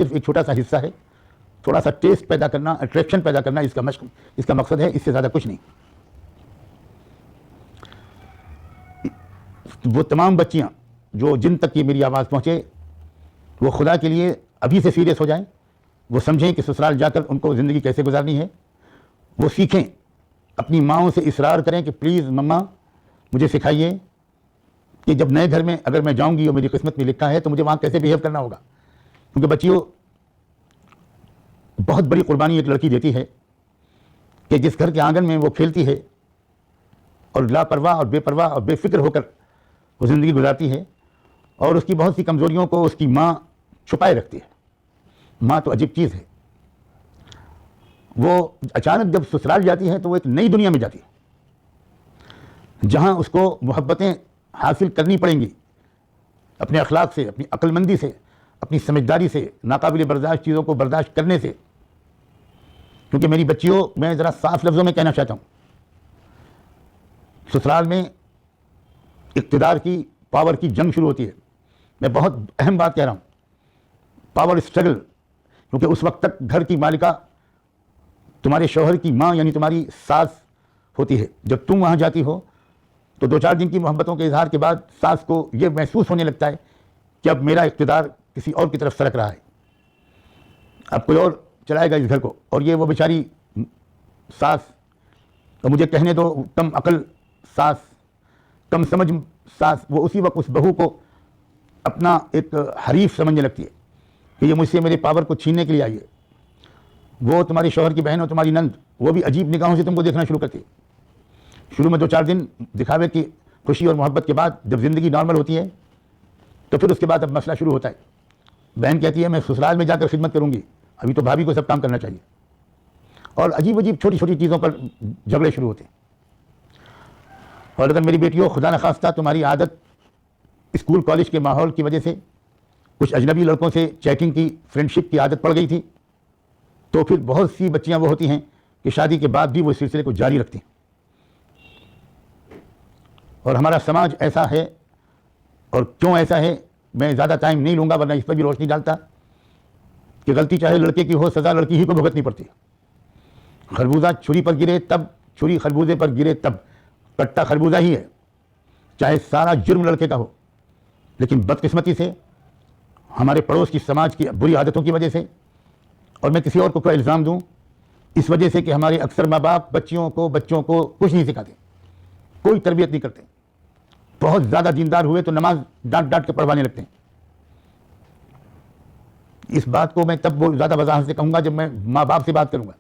सिर्फ एक छोटा सा हिस्सा है, थोड़ा सा टेस्ट पैदा करना, अट्रैक्शन पैदा करना इसका मकसद है, इससे ज़्यादा कुछ नहीं। वो तमाम बच्चियाँ जो जिन तक ये मेरी आवाज़ पहुँचे, वो खुदा के लिए अभी से सीरियस हो जाएं, वो समझें कि ससुराल जाकर उनको ज़िंदगी कैसे गुजारनी है, वो सीखें, अपनी माँओं से इसरार करें कि प्लीज़ मम्मा मुझे सिखाइए कि जब नए घर में अगर मैं जाऊंगी और मेरी किस्मत में लिखा है तो मुझे वहाँ कैसे बिहेव करना होगा। क्योंकि बच्चियों, बहुत बड़ी कुर्बानी एक लड़की देती है कि जिस घर के आंगन में वो खेलती है और लापरवाह और बेपरवाह और बेफिक्र होकर वो ज़िंदगी गुजारती है, और उसकी बहुत सी कमज़ोरियों को उसकी माँ छुपाए रखती है। माँ तो अजीब चीज़ है, वो अचानक जब ससुराल जाती है तो वो एक नई दुनिया में जाती है, जहाँ उसको मोहब्बतें हासिल करनी पड़ेंगी अपने अखलाक से, अपनी अक्लमंदी से, अपनी समझदारी से, नाकाबिल बर्दाश्त चीज़ों को बर्दाश्त करने से। क्योंकि मेरी बच्चियों, मैं ज़रा साफ लफ्ज़ों में कहना चाहता हूँ, ससुराल में इक़्तिदार की, पावर की जंग शुरू होती है। मैं बहुत अहम बात कह रहा हूँ, पावर स्ट्रगल। क्योंकि उस वक्त तक घर की मालिका तुम्हारे शौहर की माँ यानी तुम्हारी सास होती है। जब तुम वहाँ जाती हो तो 2-4 दिन की मोहब्बतों के इजहार के बाद सास को ये महसूस होने लगता है कि अब मेरा इक़्तिदार किसी और की तरफ सरक रहा है, अब कोई और चलाएगा इस घर को। और ये वो बेचारी सास, तो मुझे कहने दो कम अकल सास, कम समझ सास, वो उसी वक्त उस बहू को अपना एक हरीफ समझने लगती है कि ये मुझसे मेरे पावर को छीनने के लिए आई है। वो तुम्हारी शौहर की बहन और तुम्हारी नंद, वो भी अजीब निगाहों से तुमको देखना शुरू करती है। शुरू में 2-4 दिन दिखावे की खुशी और मोहब्बत के बाद जब ज़िंदगी नॉर्मल होती है तो फिर उसके बाद अब मसला शुरू होता है। बहन कहती है मैं ससुराल में जाकर खिदमत करूँगी, अभी तो भाभी को सब काम करना चाहिए। और अजीब अजीब छोटी छोटी चीज़ों पर झगड़े शुरू होते हैं। और अगर मेरी बेटियों, खुदा न खास्ता तुम्हारी आदत स्कूल कॉलेज के माहौल की वजह से कुछ अजनबी लड़कों से चैटिंग की, फ्रेंडशिप की आदत पड़ गई थी, तो फिर बहुत सी बच्चियां वो होती हैं कि शादी के बाद भी वो इस सिलसिले को जारी रखती हैं। और हमारा समाज ऐसा है, और क्यों ऐसा है मैं ज़्यादा टाइम नहीं लूँगा वरना इस पर भी रोशनी डालता, कि गलती चाहे लड़के की हो, सज़ा लड़की ही को भुगतनी पड़ती है। खरबूजा छुरी पर गिरे तब, छुरी खरबूजे पर गिरे तब, कट्टा खरबूजा ही है, चाहे सारा जुर्म लड़के का हो। लेकिन बदकिस्मती से हमारे पड़ोस की समाज की बुरी आदतों की वजह से, और मैं किसी और को क्या इल्ज़ाम दूँ, इस वजह से कि हमारे अक्सर माँ बाप बच्चों को कुछ नहीं सिखाते, कोई तरबियत नहीं करते। बहुत ज़्यादा दीनदार हुए तो नमाज डांट डांट के पढ़वाने लगते हैं। इस बात को मैं तब वो ज़्यादा वजाहत से कहूँगा जब मैं माँ बाप से बात करूँगा।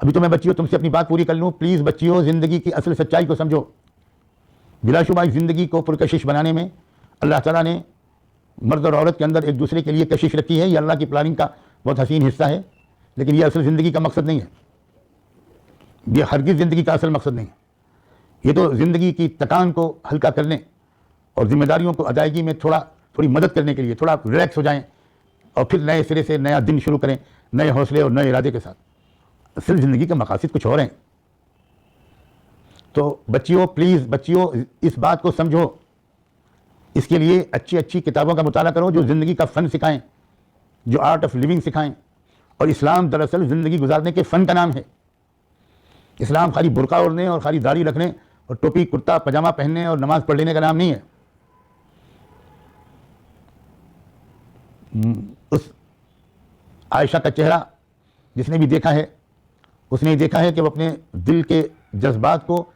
अभी तो मैं बच्चियों तुमसे अपनी बात पूरी कर लूँ। प्लीज़ बच्चियों, ज़िंदगी की असल सच्चाई को समझो। बिलाशुबा इस ज़िंदगी को पुरकशिश बनाने में अल्लाह ताला ने मर्द और औरत के अंदर एक दूसरे के लिए कशिश रखी है। ये अल्लाह की प्लानिंग का बहुत हसीन हिस्सा है, लेकिन ये असल ज़िंदगी का मकसद नहीं है। ये हरगिज़ ज़िंदगी का असल मकसद नहीं है। ये तो ज़िंदगी की थकान को हल्का करने और ज़िम्मेदारियों को अदायगी में थोड़ी मदद करने के लिए, थोड़ा रिलैक्स हो जाएं और फिर नए सिरे से नया दिन शुरू करें, नए हौसले और नए इरादे के साथ। असल ज़िंदगी का मकासद कुछ और हैं। तो बच्चियों, प्लीज़ बच्चियों, इस बात को समझो। इसके लिए अच्छी अच्छी किताबों का मुताला करो जो ज़िंदगी का फ़न सिखाएं, जो आर्ट ऑफ लिविंग सिखाएं। और इस्लाम दरअसल ज़िंदगी गुजारने के फ़न का नाम है। इस्लाम खाली बुर्का ओढ़ने और खाली दाढ़ी रखने और टोपी कुर्ता पजामा पहनने और नमाज पढ़ लेने का नाम नहीं है। उस आयशा का चेहरा जिसने भी देखा है, उसने देखा है कि वो अपने दिल के जज्बात को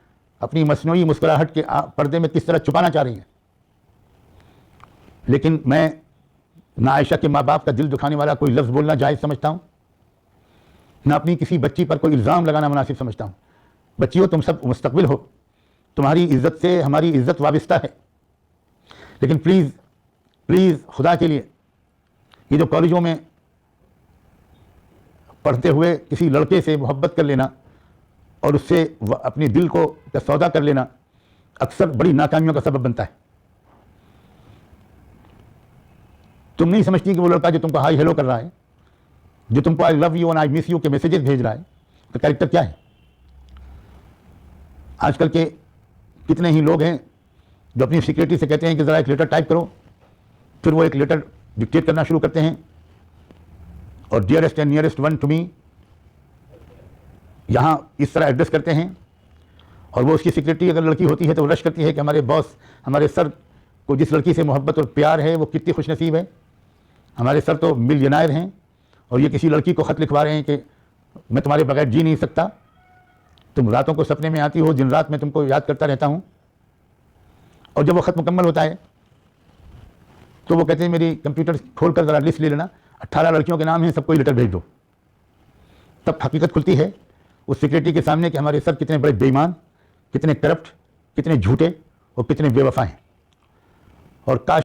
अपनी मसनूई मुस्कुराहट के पर्दे में किस तरह छुपाना चाह रही हैं। लेकिन मैं ना आयशा के माँ बाप का दिल दुखाने वाला कोई लफ्ज़ बोलना जायज़ समझता हूँ, ना अपनी किसी बच्ची पर कोई इल्ज़ाम लगाना मुनासिब समझता हूँ। बच्चियों, तुम सब मुस्तकबिल हो, तुम्हारी इज़्ज़त से हमारी इज़्ज़त वाबिस्ता है। लेकिन प्लीज़ प्लीज़ खुदा के लिए, ये जो कॉलेजों में पढ़ते हुए किसी लड़के से मोहब्बत कर लेना और उससे अपने दिल को सौदा कर लेना अक्सर बड़ी नाकामियों का सबब बनता है। तुम नहीं समझती कि वो लड़का जो तुमको हाई हेलो कर रहा है, जो तुमको आई लव यू और आई मिस यू के मैसेजेस भेज रहा है, तो कैरेक्टर क्या है। आजकल के कितने ही लोग हैं जो अपनी सिक्योरिटी से कहते हैं कि ज़रा एक लेटर टाइप करो, फिर वो एक लेटर डिक्टेट करना शुरू करते हैं और dearest and nearest one to me यहाँ इस तरह एड्रेस करते हैं। और वो उसकी सेक्रेटरी अगर लड़की होती है तो वो रश करती है कि हमारे बॉस, हमारे सर को जिस लड़की से मोहब्बत और प्यार है वो कितनी खुशनसीब है। हमारे सर तो मिलियनायर हैं और ये किसी लड़की को ख़त लिखवा रहे हैं कि मैं तुम्हारे बगैर जी नहीं सकता, तुम रातों को सपने में आती हो, दिन रात मैं तुमको याद करता रहता हूँ। और जब वो ख़त मुकम्मल होता है तो वो कहते हैं मेरी कंप्यूटर खोल कर ज़रा लिस्ट ले लेना, 18 लड़कियों के नाम हैं, सबको लेटर भेज दो। तब हकीकत खुलती है उस सेक्रेटरी के सामने कि हमारे सर कितने बड़े बेईमान, कितने करप्ट, कितने झूठे और कितने बेवफा हैं। और काश